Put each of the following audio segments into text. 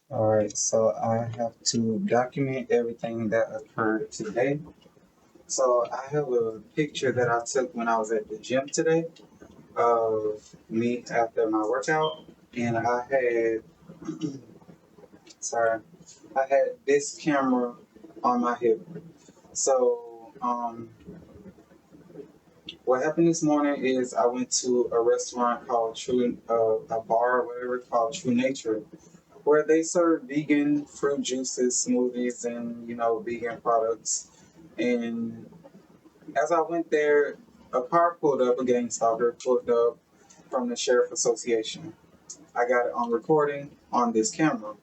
Alright, so I have to document everything that occurred today. So I have a picture that I took when I was at the gym today of me after my workout, and sorry, I had this camera on my hip. So what happened this morning is I went to a restaurant called a bar, or whatever, called True Nature, where they serve vegan fruit juices, smoothies, and vegan products. And as I went there, a car pulled up, a Gangstalker pulled up from the Sheriff Association. I got it on recording on this camera.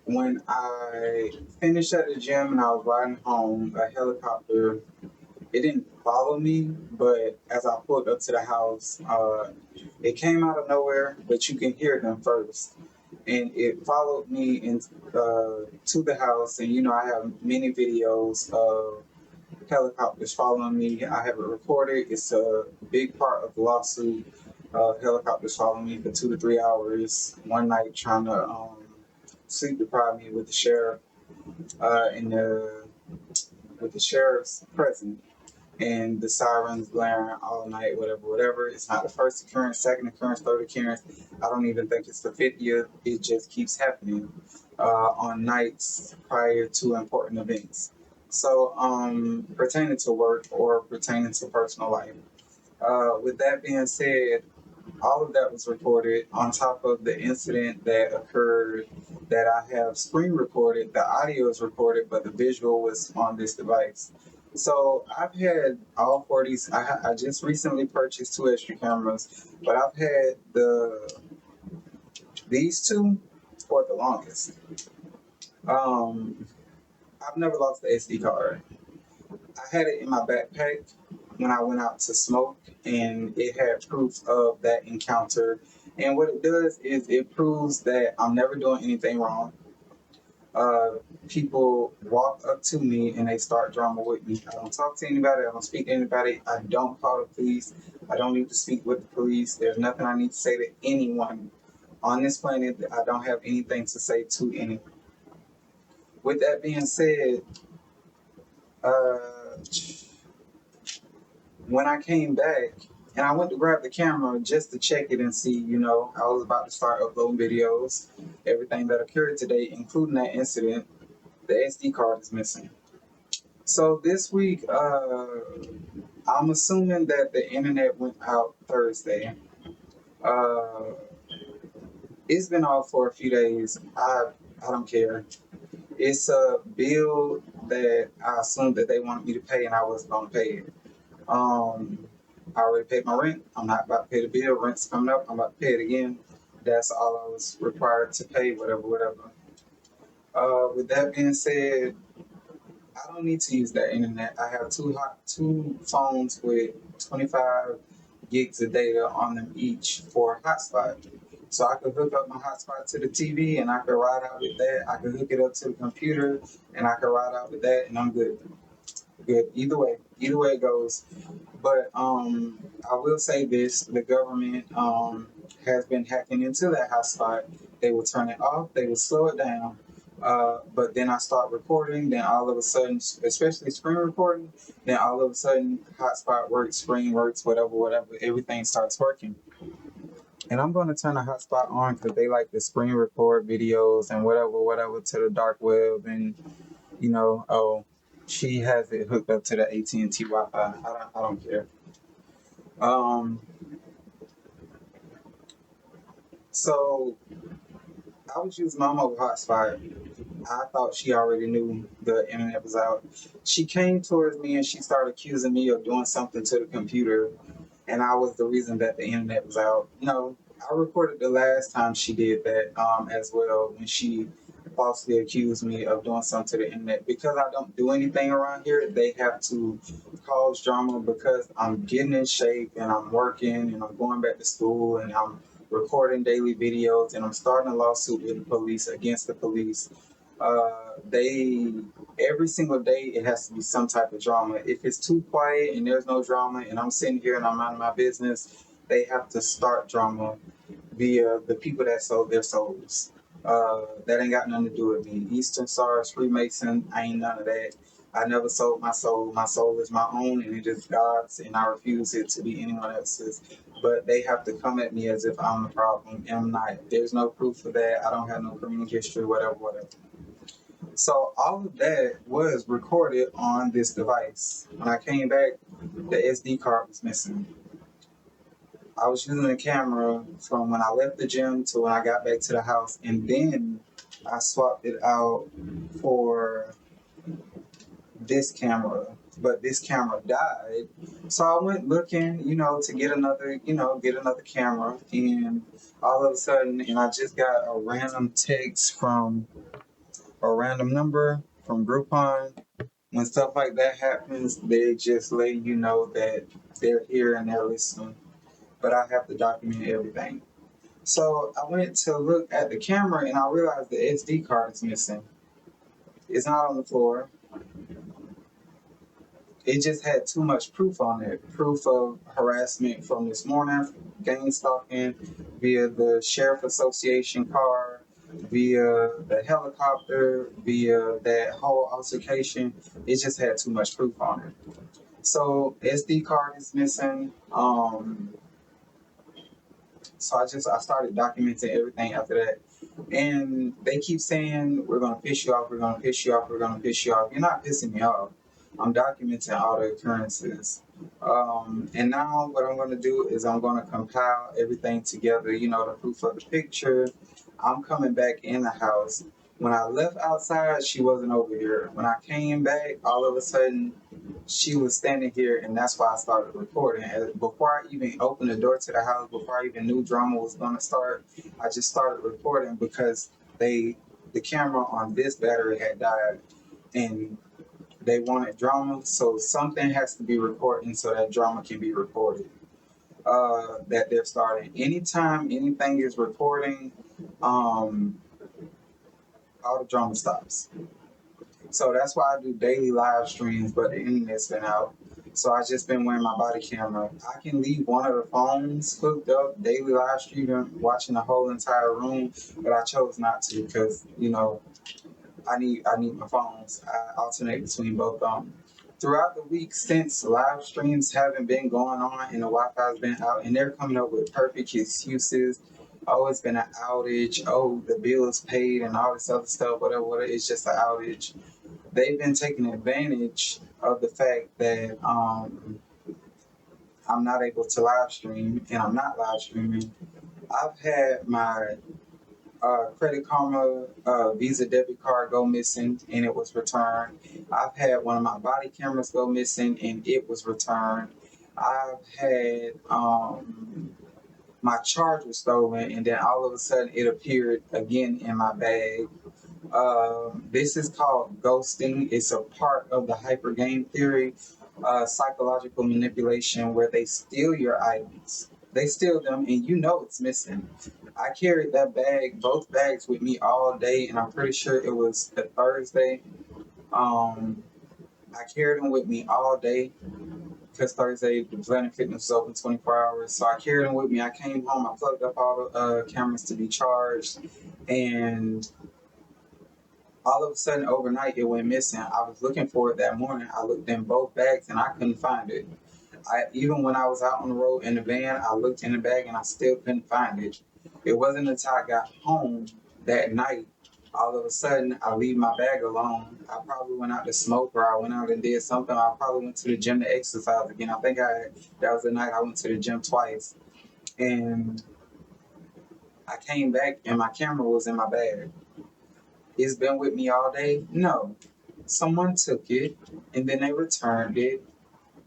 When I finished at the gym and I was riding home, a helicopter, it didn't follow me, but as I pulled up to the house, it came out of nowhere, but you can hear them first. And it followed me to the house, and I have many videos of helicopters following me. I have it recorded. It's a big part of the lawsuit. Helicopters following me for 2 to 3 hours one night, trying to sleep deprive me with the sheriff and with the sheriff's present and the sirens blaring all night, whatever. It's not the first occurrence, second occurrence, third occurrence. I don't even think it's the 50th. It just keeps happening on nights prior to important events. So, pertaining to work or pertaining to personal life. With that being said, all of that was recorded on top of the incident that occurred that I have screen recorded. The audio is recorded, but the visual was on this device. So I've had all 40s. I just recently purchased two extra cameras, but I've had these two for the longest. Um, I've never lost the SD card. I had it in my backpack when I went out to smoke, and it had proof of that encounter. And what it does is it proves that I'm never doing anything wrong. Uh, People walk up to me and they start drama with me. I don't talk to anybody. I don't speak to anybody. I don't call the police. I don't need to speak with the police. There's nothing I need to say to anyone on this planet. I don't have anything to say to anyone. With that being said, uh, when I came back and I went to grab the camera just to check it and see, I was about to start uploading videos, everything that occurred today, including that incident. The SD card is missing. So this week, I'm assuming that the internet went out Thursday. Uh, it's been off for a few days. I don't care. It's a bill that I assumed that they wanted me to pay, and I wasn't going to pay it. Um, I already paid my rent. I'm not about to pay the bill. Rent's coming up. I'm about to pay it again. That's all I was required to pay, whatever. With that being said, I don't need to use that internet. I have two phones with 25 gigs of data on them each for a hotspot. So I could hook up my hotspot to the TV and I could ride out with that. I could hook it up to the computer and I could ride out with that, and I'm good. Good. Either way it goes. But I will say this: the government has been hacking into that hotspot. They will turn it off. They will slow it down. But then I start recording. Then all of a sudden, especially screen recording, then all of a sudden, hotspot works, screen works, whatever. Everything starts working. And I'm going to turn the hotspot on because they like to screen record videos and whatever to the dark web. And oh, she has it hooked up to the AT&T Wi-Fi. I don't care. Um, so I was using my mobile hotspot. I thought she already knew the internet was out. She came towards me and she started accusing me of doing something to the computer, and I was the reason that the internet was out. No, I recorded the last time she did that as well, when she falsely accused me of doing something to the internet. Because I don't do anything around here, they have to cause drama because I'm getting in shape and I'm working and I'm going back to school and I'm recording daily videos and I'm starting a lawsuit with the police against the police. They every single day it has to be some type of drama. If it's too quiet and there's no drama and I'm sitting here and I'm minding my business, they have to start drama via the people that sold their souls. That ain't got nothing to do with me. Eastern Stars, Freemason, I ain't none of that. I never sold my soul. My soul is my own, and it is God's, and I refuse it to be anyone else's. But they have to come at me as if I'm the problem, and I'm not. There's no proof for that. I don't have no criminal history, whatever. So all of that was recorded on this device. When I came back, the SD card was missing. I was using the camera from when I left the gym to when I got back to the house, and then I swapped it out for this camera. But this camera died, so I went looking, to get another camera, and all of a sudden, and I just got a random text from a random number from Groupon. When stuff like that happens, they just let you know that they're here and they're listening. But I have to document everything. So I went to look at the camera and I realized the SD card is missing. It's not on the floor. It just had too much proof on it. Proof of harassment from this morning, gangstalking, via the Sheriff Association car, via the helicopter, via that whole altercation. It just had too much proof on it. So SD card is missing. So I started documenting everything after that. And they keep saying, we're going to piss you off, we're going to piss you off, we're going to piss you off. You're not pissing me off. I'm documenting all the occurrences. And now what I'm going to do is I'm going to compile everything together, the proof of the picture. I'm coming back in the house. When I left outside, she wasn't over here. When I came back, all of a sudden, she was standing here, and that's why I started recording. And before I even opened the door to the house, before I even knew drama was going to start, I just started recording because the camera on this battery had died, and they wanted drama, so something has to be recording so that drama can be recorded. That they're starting. Anytime anything is recording, all the drama stops. So that's why I do daily live streams, but the internet's been out. So I just been wearing my body camera. I can leave one of the phones hooked up, daily live streaming, watching the whole entire room, but I chose not to because, I need my phones. I alternate between both of them. Throughout the week since live streams haven't been going on and the Wi-Fi's been out, and they're coming up with perfect excuses. Oh, it's been an outage. Oh, the bill is paid and all this other stuff, whatever. It's just an outage. They've been taking advantage of the fact that I'm not able to live stream and I'm not live streaming. I've had my Credit Karma Visa debit card go missing and it was returned. I've had one of my body cameras go missing and it was returned. I've had my charger stolen and then all of a sudden it appeared again in my bag. This is called ghosting. It's a part of the hyper game theory, psychological manipulation, where they steal your items. They steal them, and it's missing. I carried that bag, both bags, with me all day, and I'm pretty sure it was a Thursday. I carried them with me all day because Thursday the Planet Fitness was open 24 hours. So I carried them with me. I came home, I plugged up all the cameras to be charged, and all of a sudden, overnight, it went missing. I was looking for it that morning. I looked in both bags and I couldn't find it. Even when I was out on the road in the van, I looked in the bag and I still couldn't find it. It wasn't until I got home that night, all of a sudden, I leave my bag alone. I probably went out to smoke or I went out and did something. I probably went to the gym to exercise again. I think that was the night I went to the gym twice. And I came back and my camera was in my bag. It's been with me all day? No. Someone took it and then they returned it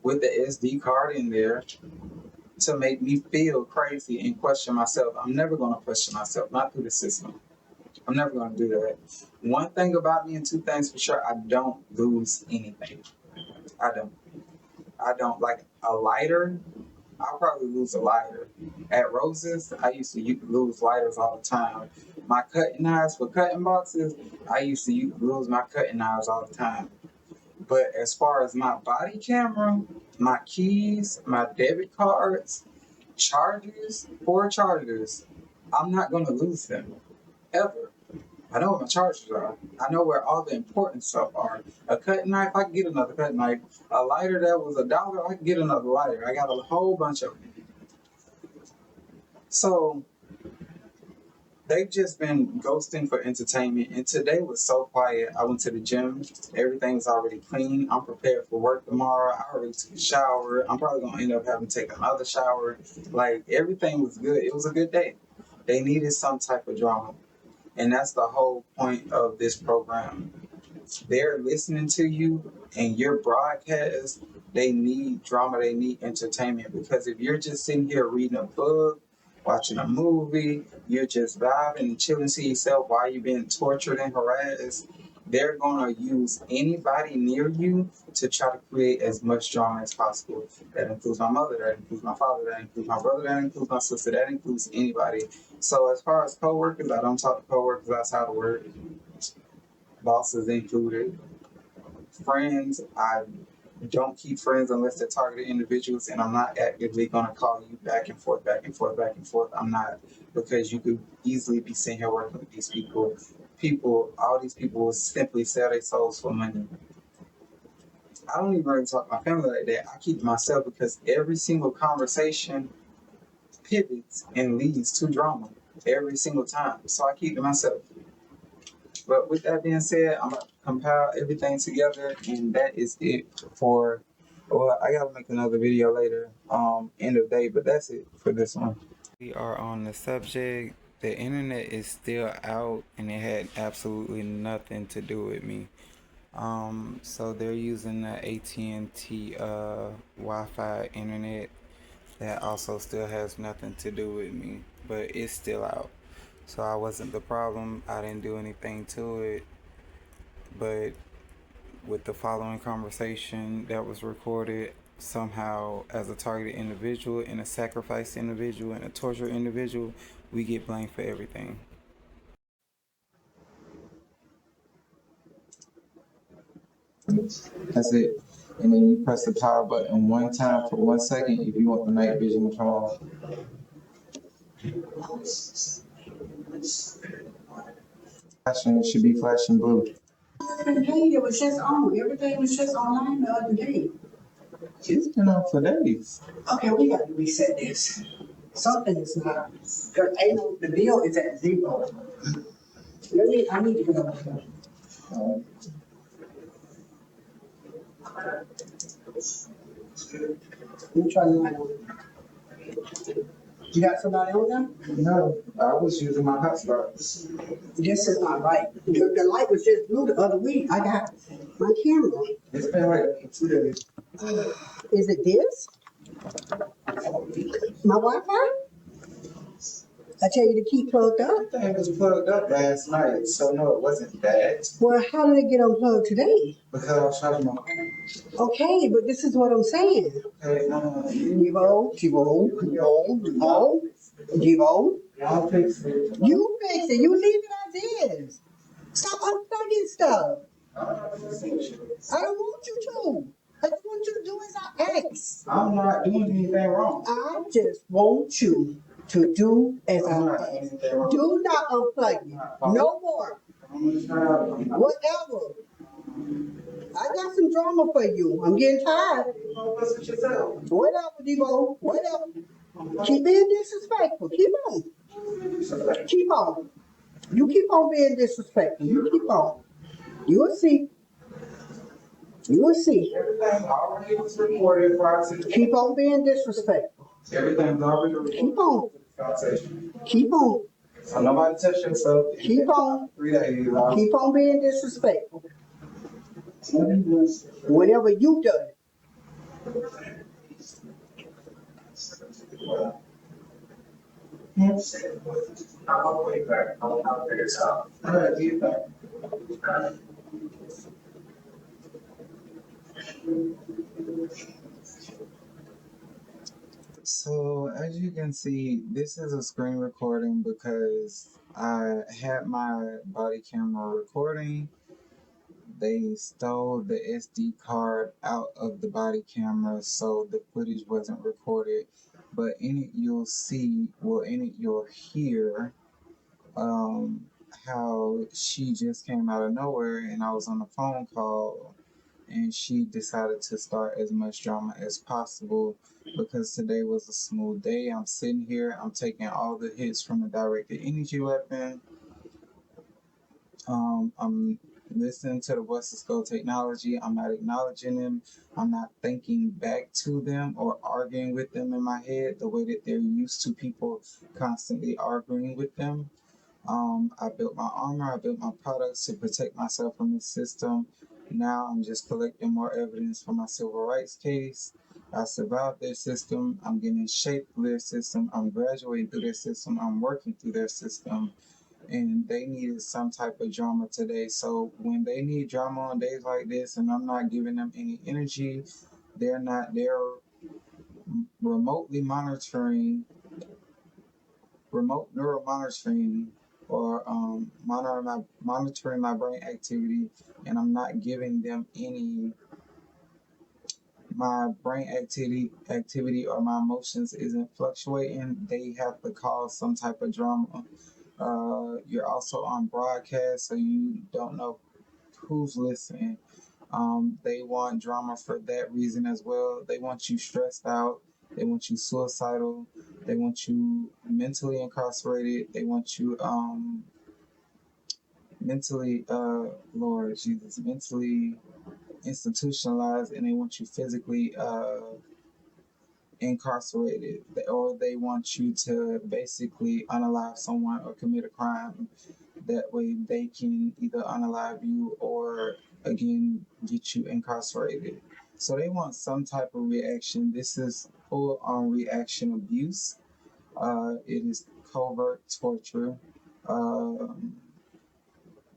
with the SD card in there to make me feel crazy and question myself. I'm never going to question myself, not through the system. I'm never going to do that. One thing about me and two things for sure, I don't lose anything. I don't. Like a lighter, I'll probably lose a lighter. At Rose's, I used to lose lighters all the time. My cutting knives for cutting boxes, I used to lose my cutting knives all the time. But as far as my body camera, my keys, my debit cards, chargers, 4 chargers, I'm not going to lose them, ever. I know where my chargers are. I know where all the important stuff are. A cutting knife, I can get another cutting knife. A lighter that was $1, I can get another lighter. I got a whole bunch of them. So they've just been ghosting for entertainment, and today was so quiet. I went to the gym. Everything's already clean. I'm prepared for work tomorrow. I already took a shower. I'm probably gonna end up having to take another shower. Like everything was good. It was a good day. They needed some type of drama, and that's the whole point of this program. They're listening to you and your broadcast. They need drama, they need entertainment, because if you're just sitting here reading a book, watching a movie, you're just vibing and chilling to yourself while you're being tortured and harassed, they're going to use anybody near you to try to create as much drama as possible. That includes my mother, that includes my father, that includes my brother, that includes my sister, that includes anybody. So as far as coworkers, I don't talk to coworkers outside of work, bosses included. Friends, I don't keep friends unless they're targeted individuals, and I'm not actively going to call you back and forth, back and forth, back and forth. I'm not, because you could easily be sitting here working with these people. All these people will simply sell their souls for money. I don't even really talk to my family like that. I keep to myself because every single conversation pivots and leads to drama every single time. So I keep to myself. But with that being said, I'm gonna compile everything together, and that is it for. Well, I gotta make another video later, end of day, but that's it for this one. We are on the subject. The internet is still out, and it had absolutely nothing to do with me. So they're using the AT&T Wi-Fi internet. That also still has nothing to do with me, but it's still out. So I wasn't the problem. I didn't do anything to it. But with the following conversation that was recorded, somehow as a targeted individual and a sacrificed individual and a tortured individual, we get blamed for everything. That's it. And then you press the power button one time for 1 second if you want the night vision to come on. Flashing, it should be flashing blue. Hey, it was just on. Everything was just online the other day. It's been on for days. Okay, we got to reset this. Something is not. Because ain't no, the bill is at zero. I need to get over here. Let me try to line on. You got somebody on there? No, I was using my hotspot. This is not right. The light was just blue the other week. I got my camera. It's been like 2 days. Is it this? My Wi-Fi? I tell you to keep plugged up. Everything was plugged up last night, so no, it wasn't that. Well, how did it get unplugged today? Because I was charging my phone. Okay, but this is what I'm saying. Okay, no. Devo. I'll fix it. You fix it. You leave it as is. Stop unplugging stuff. I don't want you to. I just want you to do as I ask. I'm not doing anything wrong. I just want you to do as I ask. Do not unplug it. No more. Whatever. I got some drama for you. I'm getting tired. Whatever, Devo. Whatever. Keep being disrespectful. Keep on. Keep on. You keep on being disrespectful. You keep on. You will see. You will see. Everything already was recorded prior to the Keep on being disrespectful. Everything's already recorded. Keep on. Conversation. Keep on. So nobody touch your stuff. Keep on. 3 days. Keep on being disrespectful. Whenever you done it. I'll wait back. I'll figure this out. All right, be back. So as you can see, this is a screen recording because I had my body camera recording. They stole the SD card out of the body camera, so the footage wasn't recorded. But in it you'll see, well, in it you'll hear how she just came out of nowhere and I was on a phone call and she decided to start as much drama as possible because today was a smooth day. I'm sitting here, I'm taking all the hits from the directed energy weapon. I'm listening to the voices go technology. I'm not acknowledging them. I'm not thinking back to them or arguing with them in my head the way that they're used to people constantly arguing with them. I built my armor, I built my products to protect myself from this system. Now I'm just collecting more evidence for my civil rights case. I survived their system. I'm getting in shape through their system. I'm graduating through their system. I'm working through their system. And they needed some type of drama today. So when they need drama on days like this and I'm not giving them any energy, they're remotely monitoring remote neural monitoring or monitoring my brain activity, and I'm not giving them any. My brain activity or my emotions isn't fluctuating. They have to cause some type of drama. You're also on broadcast, so you don't know who's listening. They want drama for that reason as well. They want you stressed out. They want you suicidal. They want you mentally incarcerated. They want you mentally, Lord Jesus, mentally institutionalized, and they want you physically incarcerated, or they want you to basically unalive someone or commit a crime. That way they can either unalive you or again get you incarcerated. So they want some type of reaction. This is full on reaction abuse. It is covert torture. Um,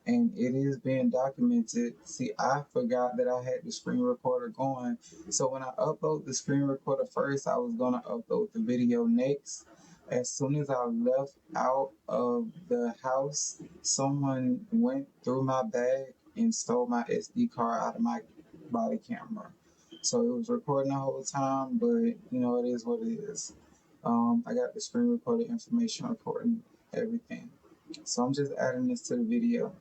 and it is being documented. See, I forgot that I had the screen recorder going. So when I upload the screen recorder first, I was going to upload the video next. As soon as I left out of the house, someone went through my bag and stole my SD card out of my body camera. So it was recording the whole time, but you know, it is what it is. I got the screen recorder information recording everything. So I'm just adding this to the video.